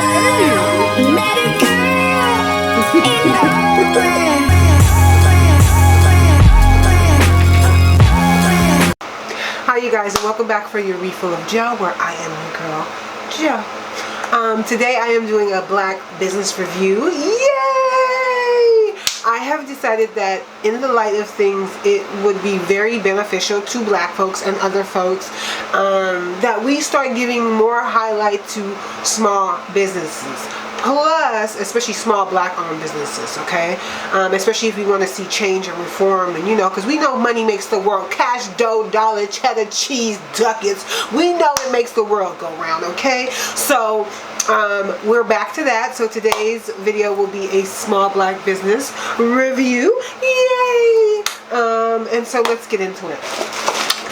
Met a girl in Oakland. Hi you guys, and welcome back for your refill of Joe, where I am your girl, Joe. Today I am doing a black business review. Yay! I have decided that in the light of things, it would be very beneficial to black folks and other folks that we start giving more highlight to small businesses. Plus, especially small black-owned businesses, okay? Especially if we want to see change and reform, and because we know money makes the world, cash, dough, dollar, cheddar, cheese, ducats. We know it makes the world go round, okay? So, we're back to that. So today's video will be a small black business review. Yay! And so let's get into it.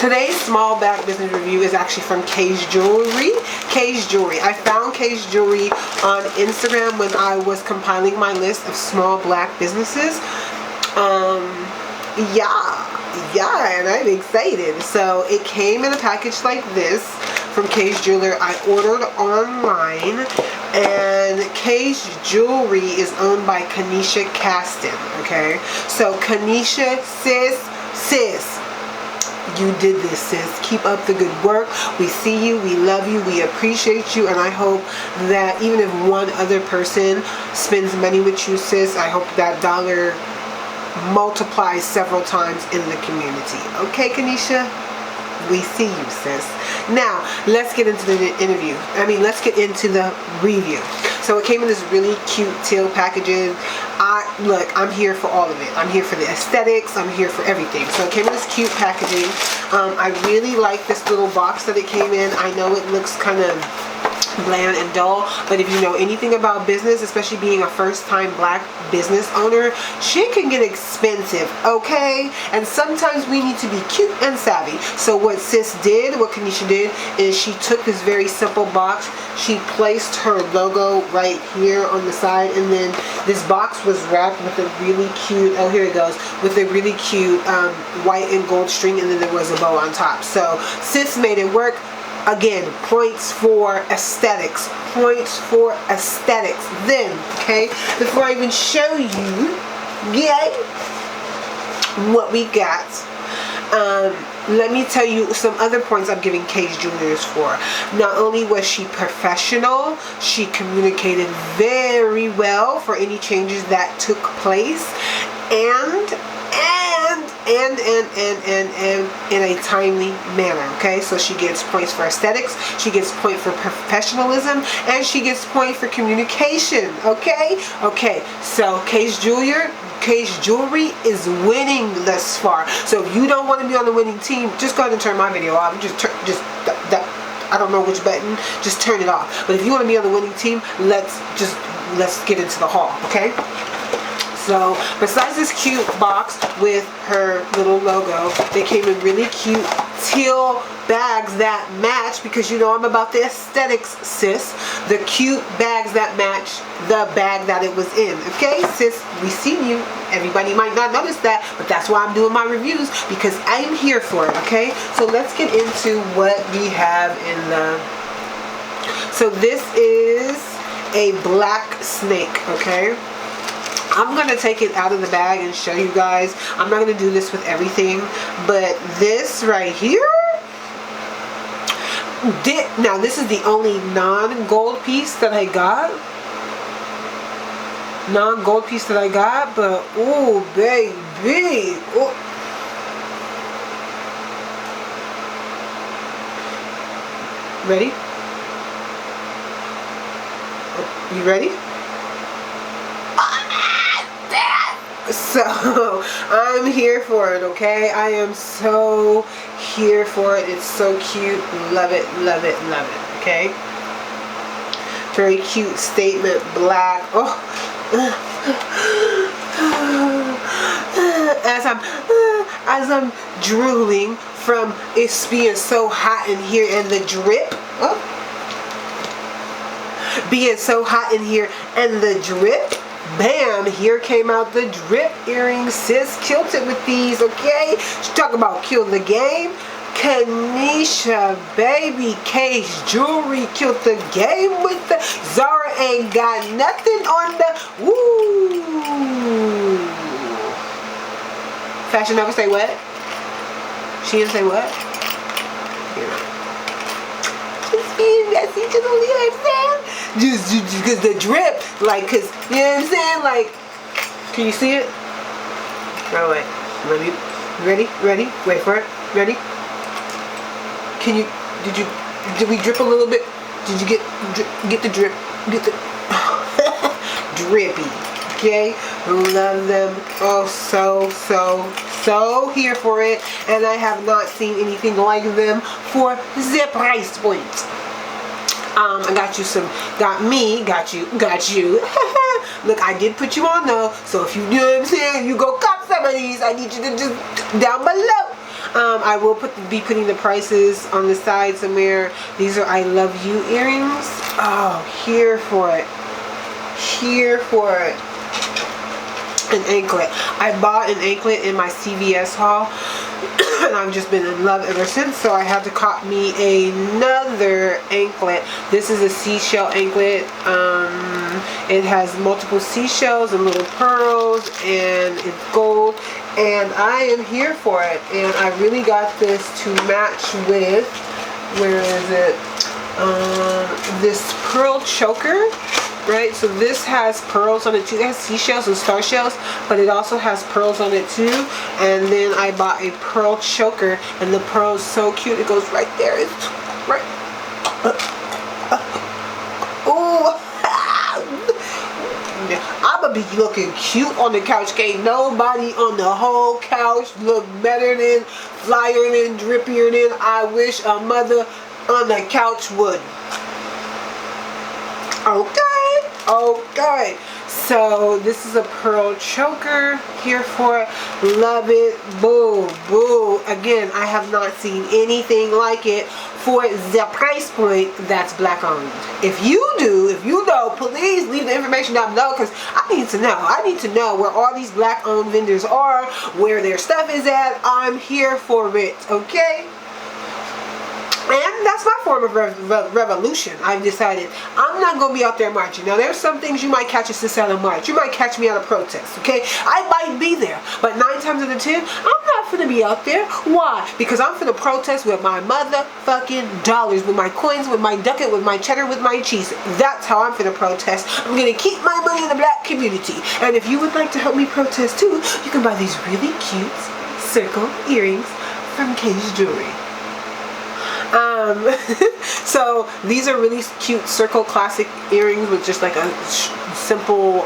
Today's small black business review is actually from Kay's Jewelry. Kay's Jewelry. I found Kay's Jewelry on Instagram when I was compiling my list of small black businesses. Yeah, and I'm excited. So it came in a package like this from Kay's Jeweler. I ordered online, and Kay's Jewelry is owned by Kanisha Caston. Okay, so Kanisha, sis. You did this, sis. Keep up the good work. We see you, we love you, we appreciate you, and I hope that even if one other person spends money with you, sis, I hope that dollar multiplies several times in the community. Okay, Kanisha? We see you, sis. Now, let's get into the interview. Let's get into the review. So it came in this really cute teal packaging. Look, I'm here for all of it. I'm here for the aesthetics. I'm here for everything. So it came in this cute packaging. I really like this little box that it came in. I know it looks kind of bland and dull, but if you know anything about business, especially being a first-time black business owner, shit can get expensive, okay? And sometimes we need to be cute and savvy. So what sis did, what Kanisha did, is she took this very simple box, she placed her logo right here on the side, and then this box was wrapped with a really cute, oh here it goes, with a really cute white and gold string, and then there was a bow on top. So sis made it work. Again, points for aesthetics. Points for aesthetics. Then, okay, before I even show you, what we got, let me tell you some other points I'm giving Kay's Jewelers for. Not only was she professional, she communicated very well for any changes that took place, and in a timely manner, okay? So she gets points for aesthetics, she gets point for professionalism, and she gets point for communication, okay? Okay, so Kay's Jewelry is winning thus far. So if you don't want to be on the winning team, just go ahead and turn my video off. I don't know which button, just turn it off. But if you want to be on the winning team, let's get into the haul, okay? So, besides this cute box with her little logo, they came in really cute teal bags that match, because I'm about the aesthetics, sis. The cute bags that match the bag that it was in. Okay, sis, we see you. Everybody might not notice that, but that's why I'm doing my reviews, because I'm here for it, okay? So, let's get into what we have in the... So, this is a black snake, okay? I'm going to take it out of the bag and show you guys. I'm not going to do this with everything, but this right here, now this is the only non-gold piece that I got. Non-gold piece that I got, but oh baby. Oh. Ready? You ready? So, I'm here for it, okay? I am so here for it. It's so cute. Love it, love it, love it, okay? Very cute statement, black. Oh. As I'm drooling from it being so hot in here and the drip. Oh. Being so hot in here and the drip. Bam, here came out the drip earrings. Sis killed it with these, okay? She talk about kill the game. Kanisha, baby, Kay's Jewelry killed the game with the Zara ain't got nothing on the, woo. Fashionably say what? She didn't say what? Just being messy, just, you know what I'm saying? Just because the drip, like, cause, you know what I'm saying? Like, can you see it? All right, ready? Wait for it. Ready? Can you, did we drip a little bit? Did you get the drip? Get the drippy. Okay, love them. Oh, so here for it, and I have not seen anything like them for the price point. I got you some, got you. Look, I did put you on though, so if you know what I'm saying, you go cop some of these. I need you to just down below. I will be putting the prices on the side somewhere. These are I Love You earrings. Oh, here for it. An anklet. I bought an anklet in my CVS haul and I've just been in love ever since, so I had to cop me another anklet. This is a seashell anklet. It has multiple seashells and little pearls, and it's gold, and I am here for it. And I really got this to match with, where is it, this pearl choker. Right, so this has pearls on it too. It has seashells and star shells, but it also has pearls on it too. And then I bought a pearl choker, and the pearl is so cute. It goes right there. It's right. Oh, I'ma be looking cute on the couch. Can't nobody on the whole couch look better than, flyer than, drippier than I wish a mother on the couch would. Okay, so this is a pearl choker. Here for it. Love it. Boo. Again, I have not seen anything like it for the price point that's black owned. If you know, please leave the information down below, because I need to know. I need to know where all these black owned vendors are, where their stuff is at. I'm here for it, okay? And that's my form of revolution. I've decided I'm not going to be out there marching. Now, there's some things you might catch us this out of March. You might catch me at a protest, okay? I might be there. But 9 times out of 10, I'm not going to be out there. Why? Because I'm going to protest with my motherfucking dollars, with my coins, with my ducat, with my cheddar, with my cheese. That's how I'm going to protest. I'm going to keep my money in the black community. And if you would like to help me protest too, you can buy these really cute circle earrings from Cage Jewelry. So these are really cute circle classic earrings with just like a simple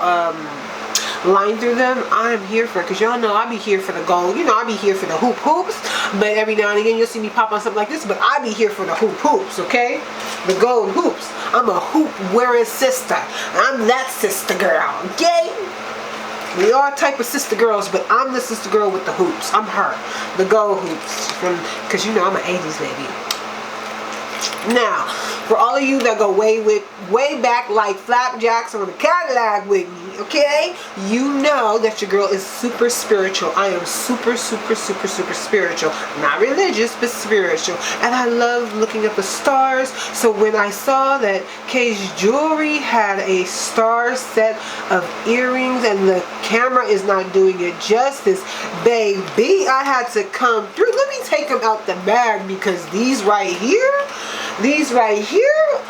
line through them. I'm here for it, because y'all know I be here for the gold. You know, I be here for the hoops, but every now and again you'll see me pop on something like this, but I be here for the hoops, okay? The gold hoops. I'm a hoop wearing sister. I'm that sister girl, okay? We are type of sister girls, but I'm the sister girl with the hoops. I'm her. The gold hoops, because you know I'm an 80s baby. Now, for all of you that go way back like flapjacks on the Cadillac with me, okay? You know that your girl is super spiritual. I am super spiritual. Not religious, but spiritual. And I love looking at the stars. So when I saw that Cage Jewelry had a star set of earrings and the camera is not doing it justice, baby, I had to come through. Let me take them out the bag, because these right here,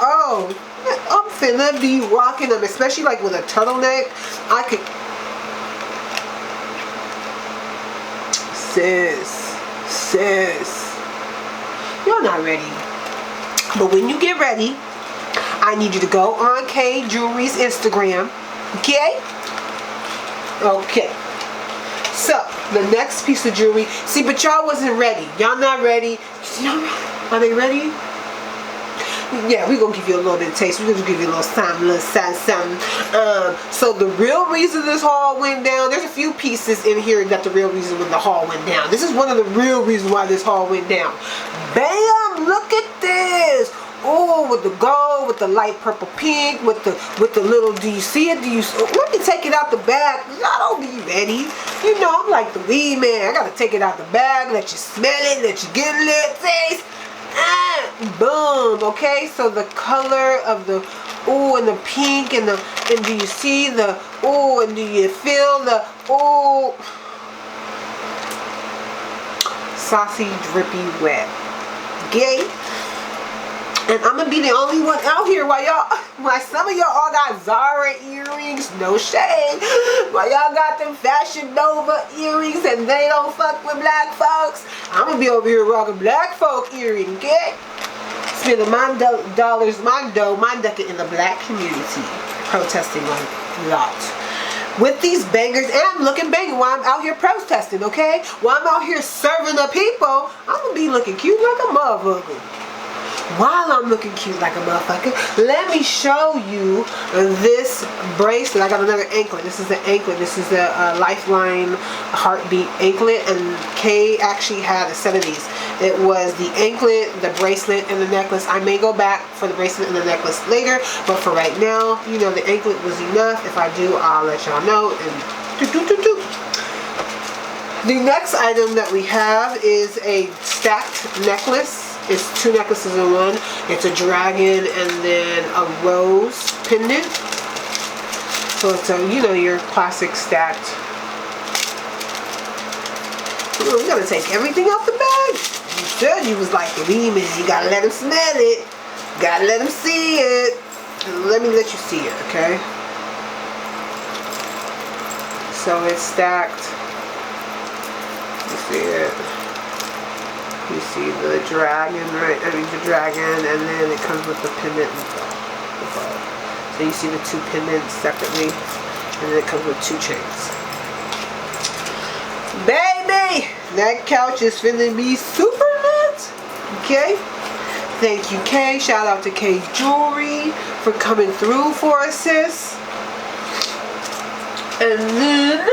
oh, I'm finna be rocking them, especially like with a turtleneck. I could, sis, you're not ready. But when you get ready, I need you to go on K Jewelry's Instagram, okay? Okay. So, the next piece of jewelry, see, but y'all wasn't ready. Y'all not ready. Are they ready? Yeah, we're going to give you a little bit of taste. We're going to give you a little something, so the real reason this haul went down, there's a few pieces in here that the real reason when the haul went down. This is one of the real reasons why this haul went down. Bam! Look at this! Oh, with the gold, with the light purple pink, with the little, do you see it? Let me take it out the bag. Y'all don't be ready. You know, I'm like the weed man. I got to take it out the bag, let you smell it, let you get a little taste. Boom. Okay, so the color of the, ooh, and the pink, and do you see the, ooh, and do you feel the, ooh, saucy, drippy, wet. Gay. And I'm gonna be the only one out here while some of y'all all got Zara earrings, no shade. While y'all got them Fashion Nova earrings and they don't fuck with black folks, I'm gonna be over here rocking black folk earrings, okay? Spending my dollars, my dough, my ducat in the black community, protesting a lot. With these bangers, and I'm looking banging while I'm out here protesting, okay? While I'm out here serving the people, I'm gonna be looking cute like a motherfucker. While I'm looking cute like a motherfucker, let me show you this bracelet. I got another anklet. This is the anklet. This is the Lifeline Heartbeat anklet, and Kay actually had a set of these. It was the anklet, the bracelet, and the necklace. I may go back for the bracelet and the necklace later, but for right now, you know, the anklet was enough. If I do, I'll let y'all know. And the next item that we have is a stacked necklace. It's 2 necklaces in one. It's a dragon and then a rose pendant. So it's a, you know, your classic stacked. Ooh, we gotta take everything out the bag. You said you was like the demon. You gotta let him smell it. Gotta let him see it. Let me let you see it, okay? So it's stacked. You see it. You see the dragon, right? I mean the dragon, and then it comes with the pendant and stuff. So you see the 2 pendants separately, and then it comes with 2 chains. Baby, that couch is finna be super lit. Okay. Thank you, Kay. Shout out to Kay Jewelry for coming through for us, sis. And then,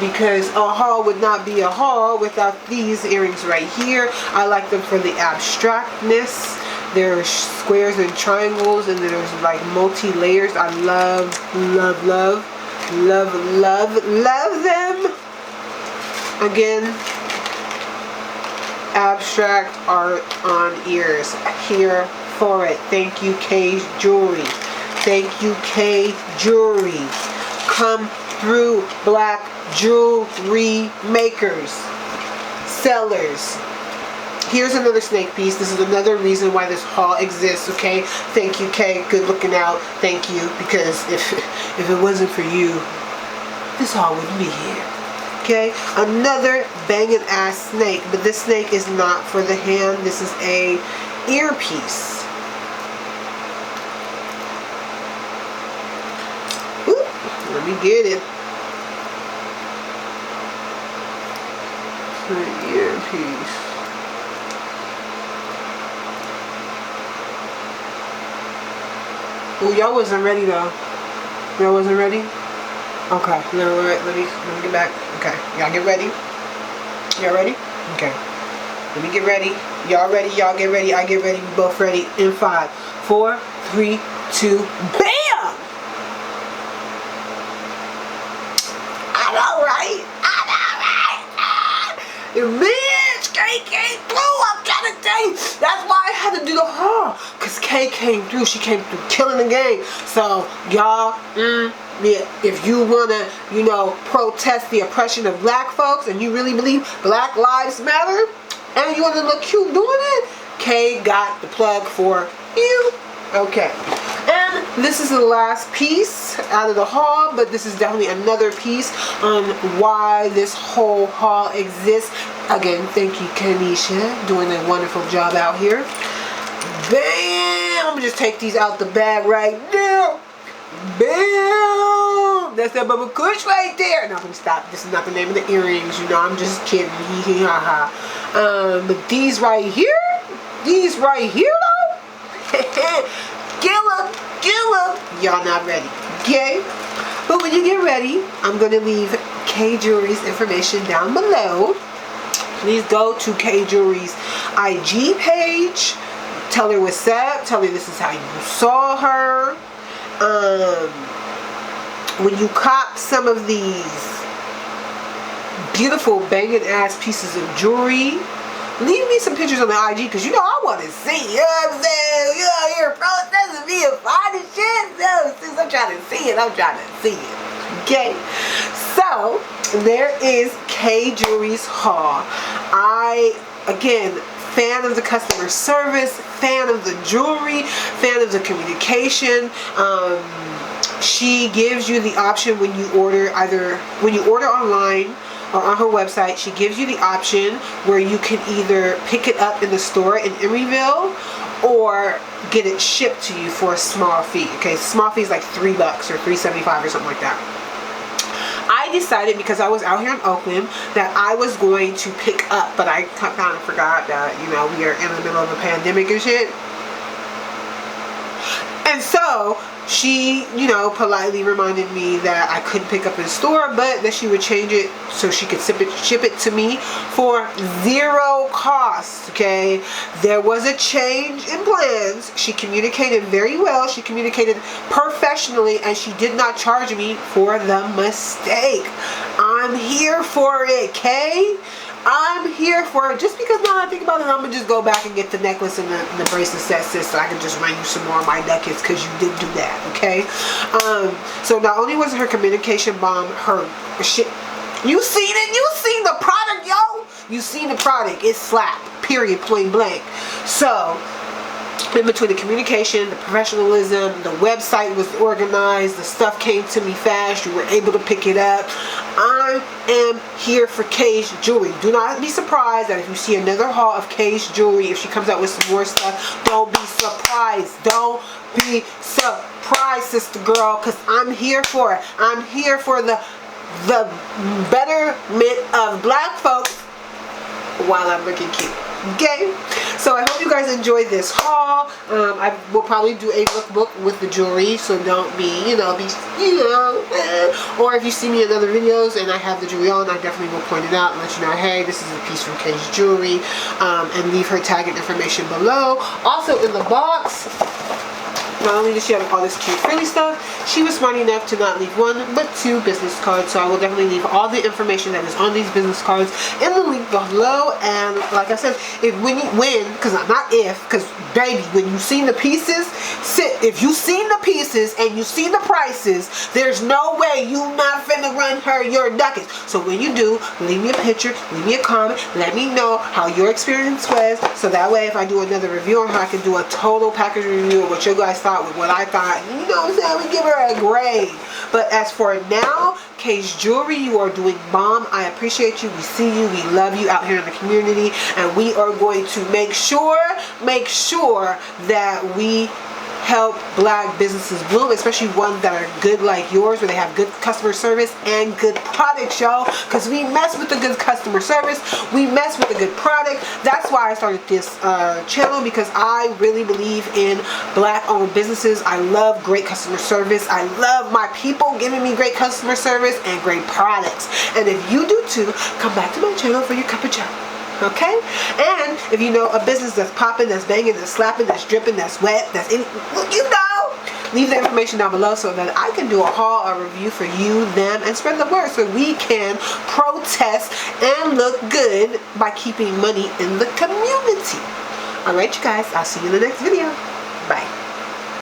because a haul would not be a haul without these earrings right here. I like them for the abstractness. There's squares and triangles, and there's like multi-layers. I love, love, love, love, love, love them. Again, abstract art on ears. Here for it. Thank you, Kay's Jewelry. Thank you, Kay Jewelry. Come through, black jewelry makers, sellers. Here's another snake piece. This is another reason why this haul exists, okay? Thank you, Kay. Good looking out. Thank you, because if it wasn't for you, this haul wouldn't be here. Okay? Another banging ass snake, but this snake is not for the hand. This is a earpiece. Ooh, let me get it. Earpiece. Oh, y'all wasn't ready though. Y'all wasn't ready? Okay, let me get back. Okay, y'all get ready. Y'all ready? Okay. Let me get ready. Y'all ready? Y'all get ready. I get ready. We both ready. In 5, 4, 3, 2, BAM! I know, right? Bitch, Kay came through. I'm trying to tell you. That's why I had to do the haul. Because Kay came through. She came through killing the game. So, y'all, yeah, if you want to, you know, protest the oppression of black folks and you really believe Black Lives Matter and you want to look cute doing it, Kay got the plug for you. Okay. And this is the last piece out of the haul, but this is definitely another piece on why this whole haul exists. Again, thank you, Kanisha, doing a wonderful job out here. Bam! I'm gonna just take these out the bag right now. Bam! That's that Bubba Kush right there. Now I'm gonna stop. This is not the name of the earrings, you know. I'm just kidding. Hee hee ha ha. But these right here, though. Kill 'em. Y'all not ready, okay? But when you get ready, I'm gonna leave Kay Jewelry's information down below. Please go to Kay Jewelry's IG page. Tell her what's up. Tell her this is how you saw her. When you cop some of these beautiful banging ass pieces of jewelry, leave me some pictures on the IG, because you know I want to see, you know what I'm saying? You know, you're protesting me and finding shit. No, since I'm trying to see it, okay? So, there is K Jewelry's haul. Again, fan of the customer service, fan of the jewelry, fan of the communication. She gives you the option when you order online or on her website. She gives you the option where you can either pick it up in the store in Emeryville or get it shipped to you for a small fee. Okay, small fee is like $3 or $3.75 or something like that. I decided, because I was out here in Oakland, that I was going to pick up, but I kind of forgot that, you know, we are in the middle of a pandemic and shit. And so she, you know, politely reminded me that I couldn't pick up in store, but that she would change it so she could ship it to me for zero cost. Okay, there was a change in plans. She communicated very well. She communicated professionally, and she did not charge me for the mistake. I'm here for it, Kay. I'm here for it. Just because now I think about it, I'm gonna just go back and get the necklace and the bracelet set, sis, so I can just run you some more of my ducats, because you did do that, okay? So not only was her communication bomb, her shit. You seen it? You seen the product, yo? You seen the product? It's slap. Period. Point blank. So, in between the communication, the professionalism, the website was organized, the stuff came to me fast, you were able to pick it up. I am here for Kay's Jewelry. Do not be surprised that if you see another haul of Kay's Jewelry, if she comes out with some more stuff, don't be surprised. Don't be surprised, sister girl, because I'm here for it. I'm here for the betterment of black folks while I'm looking cute. Okay, so I hope you guys enjoyed this haul. I will probably do a lookbook with the jewelry, so don't be, or if you see me in other videos and I have the jewelry on, I definitely will point it out and let you know, hey, this is a piece from Kay's Jewelry, and leave her tag and information below. Also in the box, not only does she have all this cute frilly stuff, she was smart enough to not leave one but 2 business cards. So I will definitely leave all the information that is on these business cards in the link below. And like I said, because baby, when you seen the pieces, if you seen the pieces and you seen the prices, there's no way you not finna run her your ducats. So when you do, leave me a picture, leave me a comment, let me know how your experience was, so that way if I do another review on her, I can do a total package review of what you guys thought with what I thought. You know what I'm saying? We give her a grade. But as for now, Kay's Jewelry, you are doing bomb. I appreciate you. We see you. We love you out here in the community, and we are going to make sure that we help black businesses bloom, especially ones that are good like yours, where they have good customer service and good products, y'all, because we mess with the good customer service, we mess with the good product. That's why I started this channel, because I really believe in black owned businesses. I love great customer service. I love my people giving me great customer service and great products. And if you do too, come back to my channel for your cup of joe. Okay? And if you know a business that's popping, that's banging, that's slapping, that's dripping, that's wet, that's in, leave the information down below so that I can do a haul or review for you, them, and spread the word so we can protest and look good by keeping money in the community. Alright, you guys, I'll see you in the next video.